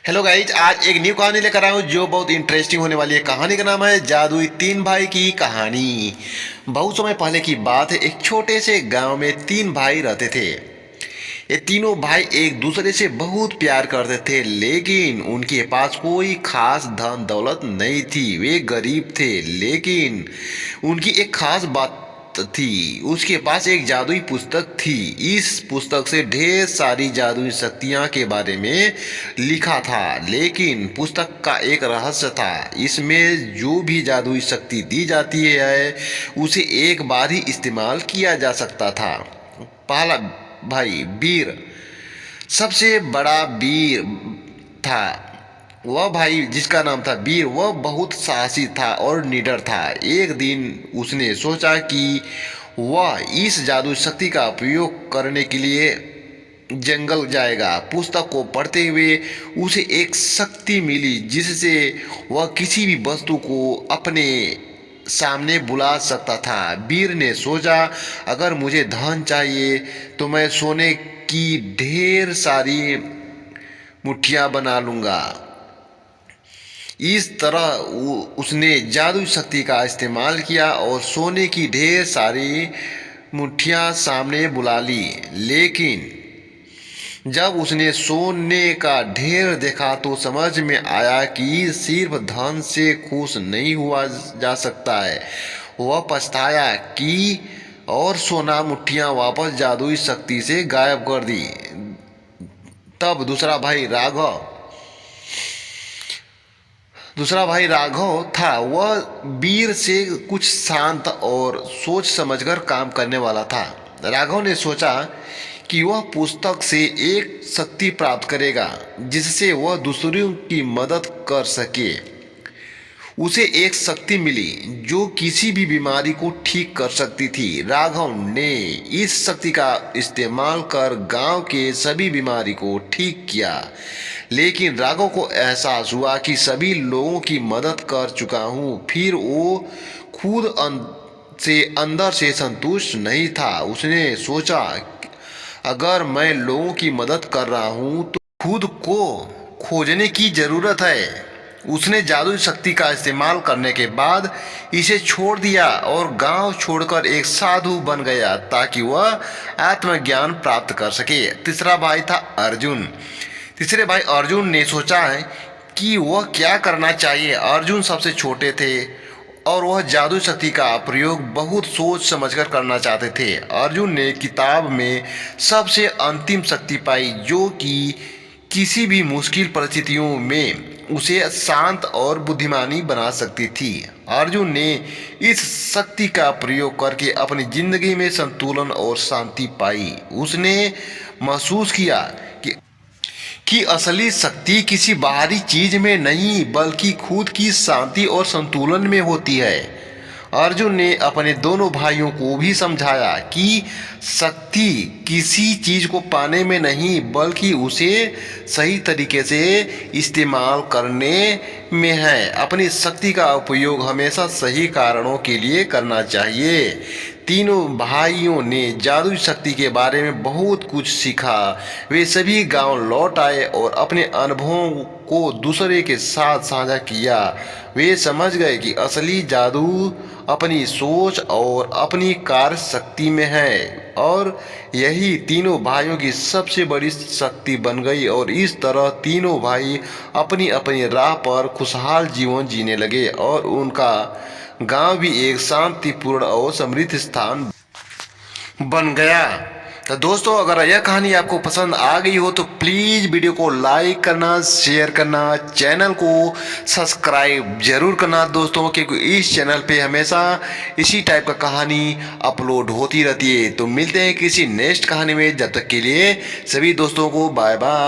Hello guys, आज एक new कहानी लेकर आया हूँ जो बहुत इंटरेस्टिंग होने वाली है। कहानी का नाम है जादुई तीन भाई की कहानी। बहुत समय पहले की बात है। एक छोटे से गांव में तीन भाई रहते थे। ये तीनों भाई एक दूसरे से बहुत प्यार करते थे, लेकिन उनके पास कोई खास धन दौलत नहीं थी। वे गरीब थे, लेकिन उनकी एक खास बात थी। उसके पास एक जादुई पुस्तक थी। इस पुस्तक से ढेर सारी जादुई शक्तियां के बारे में लिखा था, लेकिन पुस्तक का एक रहस्य था। इसमें जो भी जादुई शक्ति दी जाती है उसे एक बार ही इस्तेमाल किया जा सकता था। पहला भाई वीर, सबसे बड़ा वीर था। वह भाई जिसका नाम था वीर, वह बहुत साहसी था और निडर था। एक दिन उसने सोचा कि वह इस जादू शक्ति का उपयोग करने के लिए जंगल जाएगा। पुस्तक को पढ़ते हुए उसे एक शक्ति मिली जिससे वह किसी भी वस्तु को अपने सामने बुला सकता था। वीर ने सोचा, अगर मुझे धन चाहिए तो मैं सोने की ढेर सारी मुट्ठियां बना लूंगा। इस तरह उसने जादुई शक्ति का इस्तेमाल किया और सोने की ढेर सारी मुट्ठियां सामने बुला ली। लेकिन जब उसने सोने का ढेर देखा तो समझ में आया कि सिर्फ धन से खुश नहीं हुआ जा सकता है। वह पछताया कि और सोना मुट्ठियां वापस जादुई शक्ति से गायब कर दी। तब दूसरा भाई राघव था। वह वीर से कुछ शांत और सोच समझकर काम करने वाला था। राघव ने सोचा कि वह पुस्तक से एक शक्ति प्राप्त करेगा जिससे वह दूसरों की मदद कर सके। उसे एक शक्ति मिली जो किसी भी बीमारी को ठीक कर सकती थी। राघव ने इस शक्ति का इस्तेमाल कर गांव के सभी बीमारी को ठीक किया। लेकिन राघव को एहसास हुआ कि सभी लोगों की मदद कर चुका हूँ, फिर वो खुद से अंदर से संतुष्ट नहीं था। उसने सोचा, अगर मैं लोगों की मदद कर रहा हूँ तो खुद को खोजने की जरूरत है। उसने जादुई शक्ति का इस्तेमाल करने के बाद इसे छोड़ दिया और गांव छोड़कर एक साधु बन गया ताकि वह आत्मज्ञान प्राप्त कर सके। तीसरा भाई था अर्जुन। तीसरे भाई अर्जुन ने सोचा है कि वह क्या करना चाहिए। अर्जुन सबसे छोटे थे और वह जादू शक्ति का प्रयोग बहुत सोच समझकर करना चाहते थे। अर्जुन ने किताब में सबसे अंतिम शक्ति पाई जो कि किसी भी मुश्किल परिस्थितियों में उसे शांत और बुद्धिमानी बना सकती थी। अर्जुन ने इस शक्ति का प्रयोग करके अपनी जिंदगी में संतुलन और शांति पाई। उसने महसूस किया कि असली शक्ति किसी बाहरी चीज में नहीं बल्कि खुद की शांति और संतुलन में होती है। अर्जुन ने अपने दोनों भाइयों को भी समझाया कि शक्ति किसी चीज को पाने में नहीं बल्कि उसे सही तरीके से इस्तेमाल करने में है। अपनी शक्ति का उपयोग हमेशा सही कारणों के लिए करना चाहिए। तीनों भाइयों ने जादुई शक्ति के बारे में बहुत कुछ सीखा। वे सभी गांव लौट आए और अपने अनुभवों को दूसरे के साथ साझा किया। वे समझ गए कि असली जादू अपनी सोच और अपनी कार्य शक्ति में है, और यही तीनों भाइयों की सबसे बड़ी शक्ति बन गई। और इस तरह तीनों भाई अपनी अपनी राह पर खुशहाल जीवन जीने लगे और उनका गांव भी एक शांतिपूर्ण और समृद्ध स्थान बन गया। तो दोस्तों, अगर यह कहानी आपको पसंद आ गई हो तो प्लीज़ वीडियो को लाइक करना, शेयर करना, चैनल को सब्सक्राइब जरूर करना दोस्तों, क्योंकि इस चैनल पे हमेशा इसी टाइप का कहानी अपलोड होती रहती है। तो मिलते हैं किसी नेक्स्ट कहानी में। जब तक के लिए सभी दोस्तों को बाय बाय।